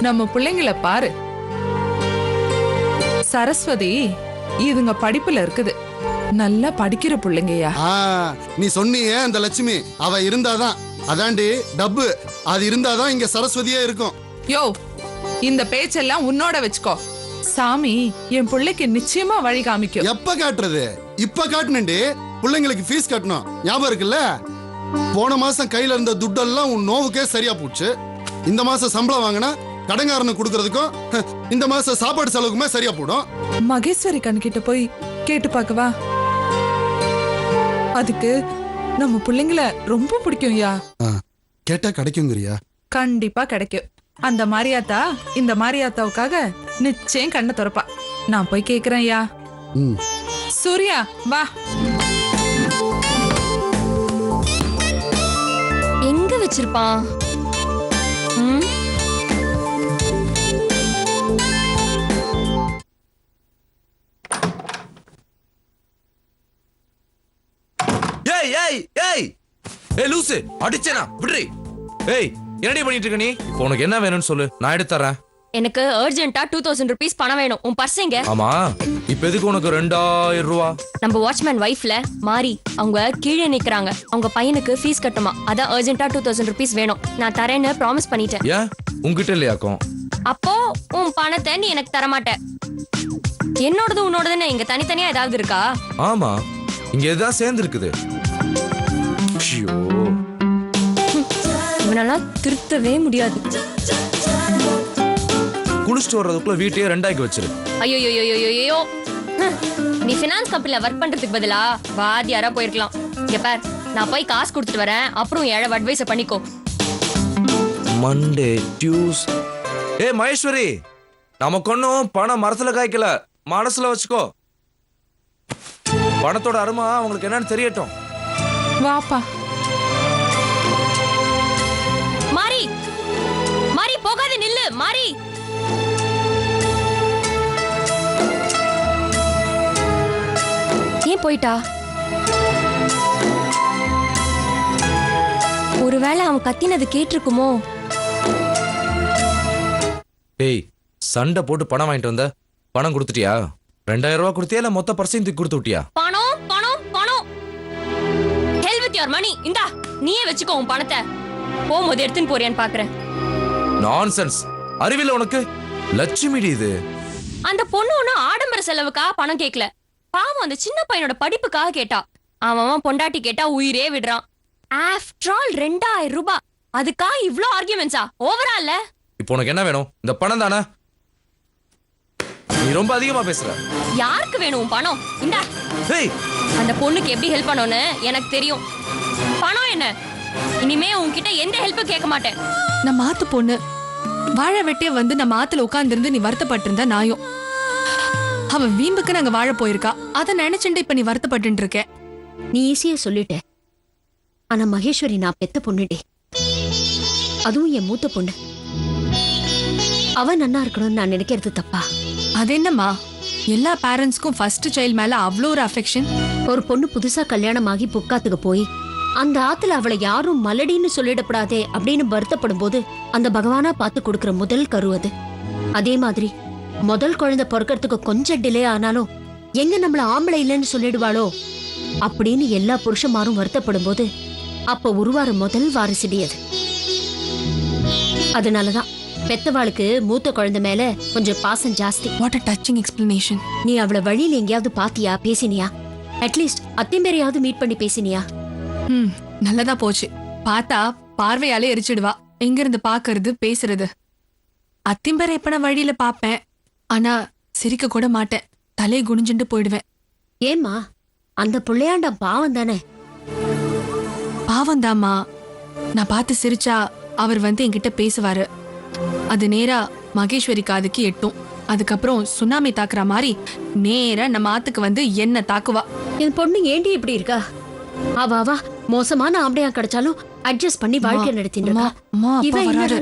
நம்ம பிள்ளைங்களை பாரு. சரஸ்வதி இதுங்க படிப்புல இருக்குது. நல்லா படிக்கிற பிள்ளைங்கயா. நீ சொன்னியே அந்த லட்சுமி அவ இருந்தாதான் அதாண்டி டப்பு. அது இருந்தாதான் இங்க சரஸ்வதியே இருக்கும். யோ, இந்த பேச்செல்லாம் உன்னோட வச்சுக்கோ. சாமி என் பிள்ளைக்கு நிச்சயமா வழி காமிக்கும். எப்ப காட்டுறது? இப்ப காட்டுனேன்டி. பிள்ளைங்களுக்கு ஃபீஸ் கட்டணும் ஞாபகம் இருக்குல்ல? போன மாசம் கையில இருந்த துட்டெல்லாம் உன் நோவுக்கே சரியா போச்சு. இந்த மாசம் சம்பளம் வாங்கினா கடங்காரனு கொடுக்கறதுக்கும் இந்த மாசம் சாப்பாடு செலவுக்குமே சரியா போடும். மகேஸ்வரி கண்கிட்ட போய் கேட்டு பாக்கவா? அதுக்கு நம்ம பிள்ளைங்களை ரொம்ப பிடிக்கும்யா. கேட்டா கிடைக்குங்கறியா? கண்டிப்பா கிடைக்கும். அந்த மாரியாத்தா இந்த மாரியாத்தாவுக்காக நிச்சயம் கண்ணை திறப்பா. நான் போய் கேக்குறேன்யா. சூர்யா வா. எங்க வச்சிருப்பான்? ஏய் ஏய் ஏய் ஏய் லூசு, அடிச்சேனா விடுறி. ஏய் என்னடி பண்ணிட்டு இருக்க நீ? இப்போ உனக்கு என்ன வேணும்னு சொல்லு, நான் எடுத்து தரேன். எனக்கு அர்ஜென்ட்டா 2000 rupees பணம் வேணும். உன் பர்ஸ் எங்க? ஆமா, இப்போ எதுக்கு உனக்கு 2000 ரூபா? நம்ம வாட்ச்மேன் வைஃப்ல மாறி அவங்க கீழே நிக்கிறாங்க. அவங்க பையனுக்கு ஃபீஸ் கட்டுமா, அதான் அர்ஜென்ட்டா 2000 rupees வேணும். நான் தரேன்னு ப்ராமிஸ் பண்ணிட்டேன். ஏன் உன்கிட்ட இல்லையாக்கும்? அப்போ உன் பணத்தை நீ எனக்கு தர மாட்ட. என்னோடது உன்னோடதுன்னு இங்க தனித்தனியா ஏதாவது இருக்கா? ஆமா, இங்க எதாவது சேர்ந்து இருக்குது. இவனெல்லாம் திருத்தவே முடியாது. குளிச்சுட்டு வர்றதுக்குள்ள வீட்டையே ரெண்டாக்கி வச்சிரு. ஐயோ, நீ ஃபினான்ஸ் கம்பெனில ஒர்க் பண்றதுக்கு பதிலா வாதியாரா போயிருக்கலாம். இங்க பார், நான் போய் காசு கொடுத்துட்டு வரேன். அப்புறம் ஏழை அட்வைஸ் பண்ணிக்கோ. மண்டே டியூஸ். ஏய் மகேஸ்வரி, நமக்கு ஒன்னும் பணம் மரத்துல காய்க்கல, மனசுல வச்சுக்கோ. பணத்தோட அருமை அவங்களுக்கு என்னன்னு தெரியட்டும். வாப்பா. மாறி மாறி போகாத, நில்லு மாறி. ஏன் போயிட்டா? ஒருவேளை அவன் கத்தினது கேட்டிருக்குமோ? ஏய், சண்டை போட்டு பணம் வாங்கிட்டு வந்த, பணம் கொடுத்துட்டியா? 2000 ரூபாய் கொடுத்தியா இல்ல மொத்த பர்சையும் தூக்கி கொடுத்து விட்டியா? பணம் பணம் பணம். Hell with your money. இந்தா நீயே வச்சுக்கோ உன் பணத்தை. போகும்போது எடுத்துன்னு போறியான்னு பாக்குறேன். நான்சென்ஸ். அறிவில்ல உனக்கு? லட்சுமிடி இது. அந்த பொண்ணு ஒன்னும் ஆடம்பர செலவுக்கா பணம் கேட்கல. பாவம் அந்த சின்ன பையனோட படிப்புக்காக கேட்டா. அவன் பொண்டாட்டி கேட்டா உயிரே விடுறான். ஆஃப்டர் ஆல் 2000 ரூபாய். அதுக்கா இவ்ளோ ஆர்கியூமெண்ட்ஸா? ஓவரா இல்ல? இப்போ உனக்கு என்ன வேணும்? இந்த பணம் தானே? நீ ரொம்ப அதிகமா பேசுற. யாருக்கு வேணும் உன் பணம்? இந்தா. ஏய், அந்த பொண்ணுக்கு எப்படி ஹெல்ப் பண்ணணும்னு எனக்கு தெரியும். பணம் என்ன? இனிமே உன்கிட்ட எந்த ஹெல்ப்பும் கேட்க மாட்டேன். நம்ம ஆத்து பொண்ணு வாழை வெட்டிய வந்து நம்ம ஆத்துல உட்கார்ந்து நீ வருத்தப்பட்டு இருந்தா நாயும். அவ வீம்புக்கு நாங்க வாழ போயிருக்கா. அத நினைச்சுட்டு இப்ப நீ வருத்தப்பட்டு இருக்க. நீ ஈஸியா சொல்லிட்ட. ஆனா மகேஸ்வரி நான் பெத்த பொண்ணுடே. அதுவும் என் மூத்த பொண்ணு. அவ நன்னா இருக்கணும்னு நான் நினைக்கிறது தப்பா? அது என்னம்மா, எல்லா பேரண்ட்ஸ்க்கும் ஃபர்ஸ்ட் சைல்ட் மேல அவ்வளோ ஒரு அஃபெக்ஷன். ஒரு பொண்ணு புதுசா கல்யாணம் ஆகி புக்காத்துக்கு போய் அந்த ஆத்துல அவளை யாரும் மலடின்னு சொல்லிடப்படாதே அப்படின்னு வருத்தப்படும் போது அந்த பகவானா பார்த்து கொடுக்கிற முதல் கரு அது. அதே மாதிரி முதல் குழந்தை பிறக்கிறதுக்கு கொஞ்சம் டிலே ஆனாலும் எங்க நம்மள ஆம்பளை இல்லைன்னு சொல்லிடுவாளோ அப்படின்னு எல்லா புருஷமாரும் வருத்தப்படும் போது அப்ப உருவார முதல் வாரிசுடி அது. அதனாலதான் பெத்தவாளுக்கு மூத்த குழந்தை மேல கொஞ்சம் பாசம் ஜாஸ்தி. What a touching explanation. நீ அவளை வழியில எங்கேயாவது பாத்தியா, பேசினியா? அட்லீஸ்ட் அத்திம்பேரையாவது மீட் பண்ணி பேசினியா? நல்லதா போச்சு. பார்த்தா பார்வையாலே எரிச்சிடுவா. எங்க இருந்து பாக்குறது பேசுறது. அத்திம்பேரை எப்ப நான் வழியில பாப்பேன். ஆனா சிரிக்க கூட மாட்டேன். தலையை குனிஞ்சுட்டு போயிடுவேன். ஏம்மா, அந்த பிள்ளையாண்டா பாவம் தானே? பாவந்தாமா. நான் பார்த்து சிரிச்சா அவர் வந்து என்கிட்ட பேசுவாரு. அது நேரா மகேஸ்வரி காதுக்கு எட்டும். அதுக்கப்புறம் சுனாமி தாக்குற மாதிரி நேரா நம்ம ஆத்துக்கு வந்து என்ன தாக்குவா. என் பொண்ணு ஏண்டி இப்படி இருக்கா? அவ மோசமான ஆம்பளையா கிடைச்சாலும் அட்ஜஸ்ட் பண்ணி வாழ்க்கை நடத்திட்டு இருக்கா. அம்மா, அப்பா வராரு.